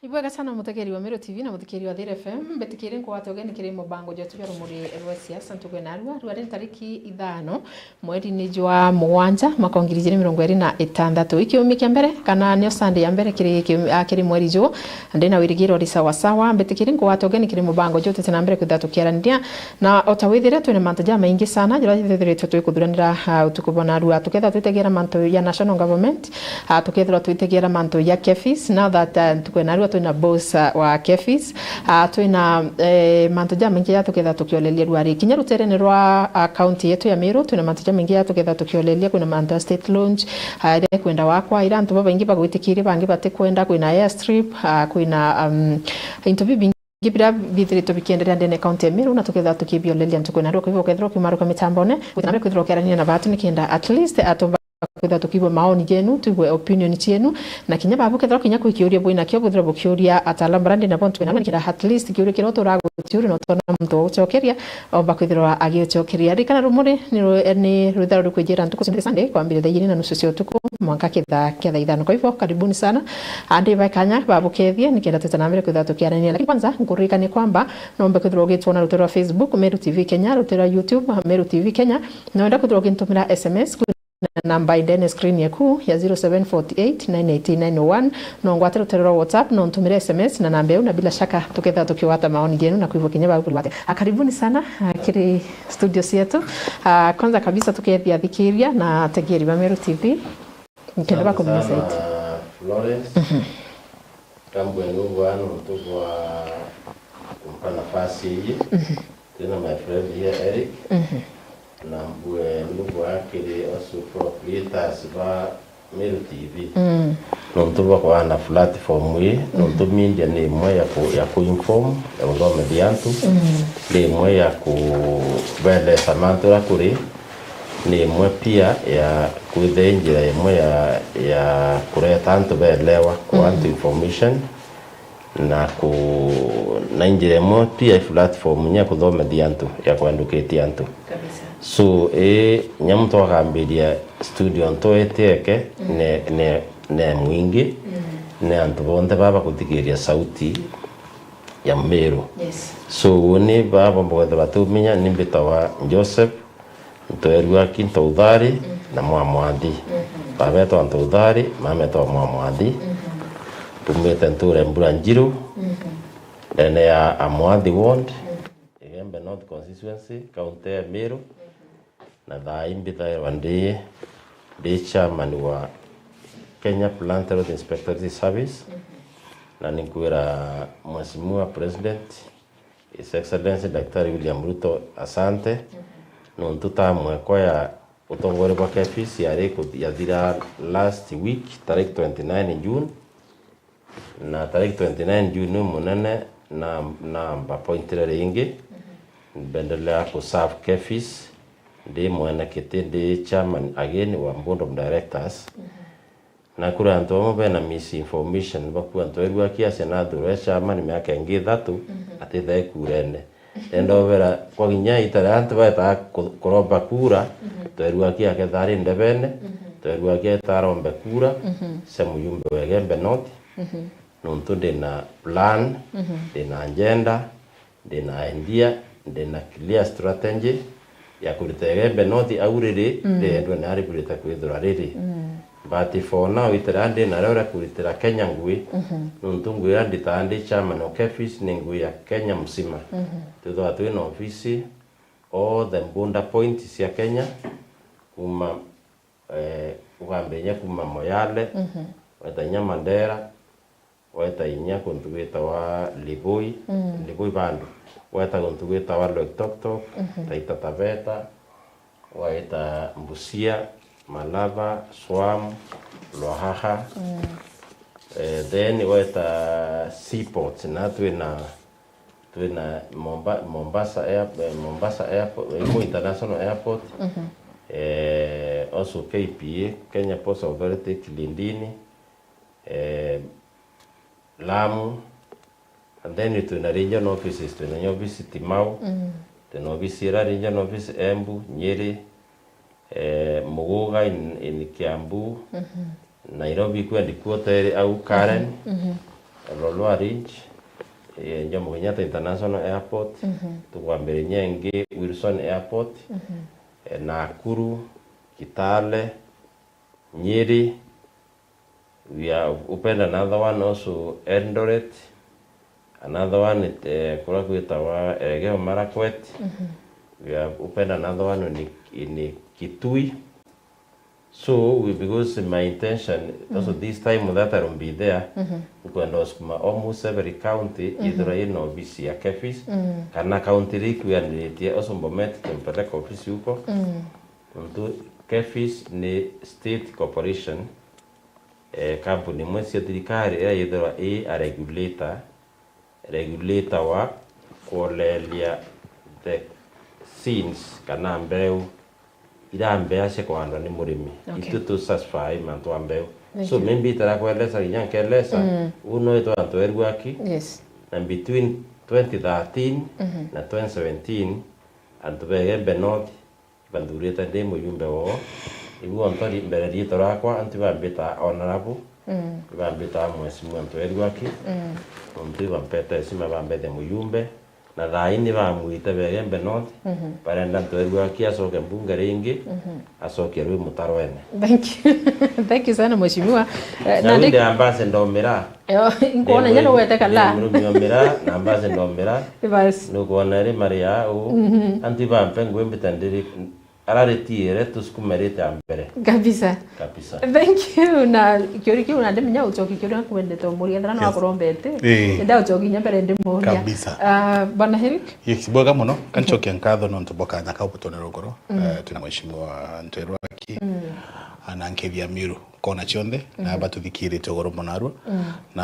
Ibwega sana mutegeri wa Meru TV na mutegeri wa Thira FM betikire nko watogeni kire mubango je tujaro muri rwa siasa ntugwe narwa rwari tariki 5 mweri ni jwa 7 mwaka 2026 ikiumi kia mbere kana nio Sunday ya mbere kire mweri jo ndena wirigiro ri sawa sawa betikire nko watogeni kire mubango je tutena mbere kuthatu kiarandia na otawithire twene manto ja maingi sana jira thithire twikuthuranira utukubona rwa tuketha twitegera manto ya national government tukethira twitegera manto ya KEPHIS now that tukwe narwa twina boss wa KEPHIS twina manto ja mingi ya tuketha tukiolelia rwari kinya ruterene rwa county yetu ya Meru twina manto ja mingi ya tuketha tukiolelia kuna manto state launch ire kwenda wakwa ira antu baingi bagwitikire bangi bate kwenda kwina airstrip kwina interview bingi gibira bithire tubikenderea ndene county ya Meru na tuketha tukibiolelia ntukwe narwa kwa hivyo kethro kimaruka mitambone kuthana kwithro kerania na batu nikienda at least atomba kwitha tukibwe maoni jenu tugwe opinion yenu na kinya babu kethro kinya kwikiuria bwina kyo buthira bukiuria atalam brand na bontu na kira at least kiuria kiroto rago tiuri no tona mtu uchokeria oba kwithira agiochokeria rikana rumuri ni rutharo rukwejera ntuko Sunday kwambire thayini na nusu cio tuko mwanka kitha ithano kwa hivyo karibuni sana andi bakanya babu kethie nikenda tutanambere kwitha tukiarania lakini kwanza ngurikane kwamba nombe kwithira ugitwona rutero Facebook Meru TV Kenya rutero YouTube Meru TV Kenya na wenda kwithira ugintumira SMS namba indene screen yaku ya 07489891 no ngwatero terero WhatsApp no ntumire SMS na namba na bila shaka tuketha tukiwata maoni yenu na kuivo kinyaba kulwate karibuni sana kiri studio yetu kwanza kabisa tukethia thikiria na tegeri wa Meru TV nkenda bako message Florence tambwe nugu anu mtugwa kumpa nafasi hii tena my friend here Eric na mbue nugu akili also proprietors ba Meru TV no mtuba kwa na platform hii no mtuba media ni moya ya kuinform ya ngome diantu ni moya ya kubele samantura kuri ni mwe pia ya kuidenjira moya ya kureta antu belewa kwa information na na injire mo pia platform nya kuthome diantu ya kuanduketi antu kabisa so nyamto akambiria studio nto eteke ne mwingi ne antu bonde baba kutikiria sauti ya Meru yes so woni baba mbogeza batuminya nimbitawa Joseph ntoerwa kinto udhari na mwamwadi baba to anto udhari mama to mwamwadi tumete nture mbura njiru ene ya amwadi ward Igembe North constituency county ya Meru na dhaimbita wandi de chairman wa Kenya Plant Health Inspectorate Service na nikuira mheshimiwa president His Excellency Daktari William Ruto asante no ntuta mweko ya utongore kwa KEPHIS ya dhira last week tarehe 29 June na tarehe 29 June munene na mbapointire ingi bendelea ku serve KEPHIS ndi mwana kete ndi chairman again wa board of directors na kura antomo bena misinformation bakuwa ntoerwa kiasi na dure chairman miaka ingi 3 atithe kurene endo vera kwa ginya itarantu bata kuroba kura toerwa kia kethari ndebene toerwa kia tarombe kura semuyumbe wegembe not nonto na plan na agenda na idea na clear strategy ya kuritegembe noti auriri ndo na ari kurita kwithura riri but for now itarande na rora kuritira Kenya ngui nonto ngui andi tandi chairman of KEPHIS ni ngui ya Kenya msima tutho atu na ofisi all the bunda points ya Kenya kuma ugambenya kuma Moyale watanya Mandera weta inya kuntugita wa Liboi bandu weta kuntugita wa Loitoktok Taita Taveta weta Mbusia Malava Swam Lohaha then weta seaports na tuina Mombasa Airport International Airport also KPA Kenya Ports Authority Kilindini Lamu and then tuna regional offices tuna office Timau tuna office regional office Embu Nyeri Muguga in Kiambu Nairobi kwa headquarter au Karen Lolwa Ridge, Jomo Kenyatta International Airport, tukwambere Nyenge Wilson Airport, Nakuru, Kitale, Nyeri. We are opened another one also Eldoret. Another one at Kurakwitawa Egeo Marakwet. We have opened another one in Kitui. So because my intention also this time that I will be there, because almost every county either in or BC ya Kefis, kana county riki and also Bomet tempeleka ofisi huko. Kefis ni state corporation. Company mwesi ya thirikari either a regulator wa kuolelia the scenes kana mbeu ira mbea se kwanda ni murimi itu to satisfy mantu ambeu so maybe tara kweleza nyankeleza uno ito anto erwaki and between 2013 na 2017 anto begembe not bandureta demo yumbe wo ibu antori mbere rito rakwa antibambita honorable bambita mwesimu anto erwaki ondiba mpeta sima bambede muyumbe na raini bamuite begembe not parenda anto erwaki asoke mbunge ringi asoke rwi mutarwene. Thank you sana mheshimiwa. Na ndio ambase ndomira inkuona nyalo wete kala ndomira na ambase ndomira nukuona ri maria u antibampe ngwembitandiri araretire tuskumerete ambere kabisa. Thank you. Na kioriki unandemenya uchoki kiorika kuendete muri endana no akorombete enda uchoki nyambere ndimoria kabisa. Bwana Eric yekiboga muno kanchoki ankadho no ntoboka nyaka uputonero goro tuna mheshimiwa Nterwaki anankevya miru kona chionde na batu thikire togoro monarwa na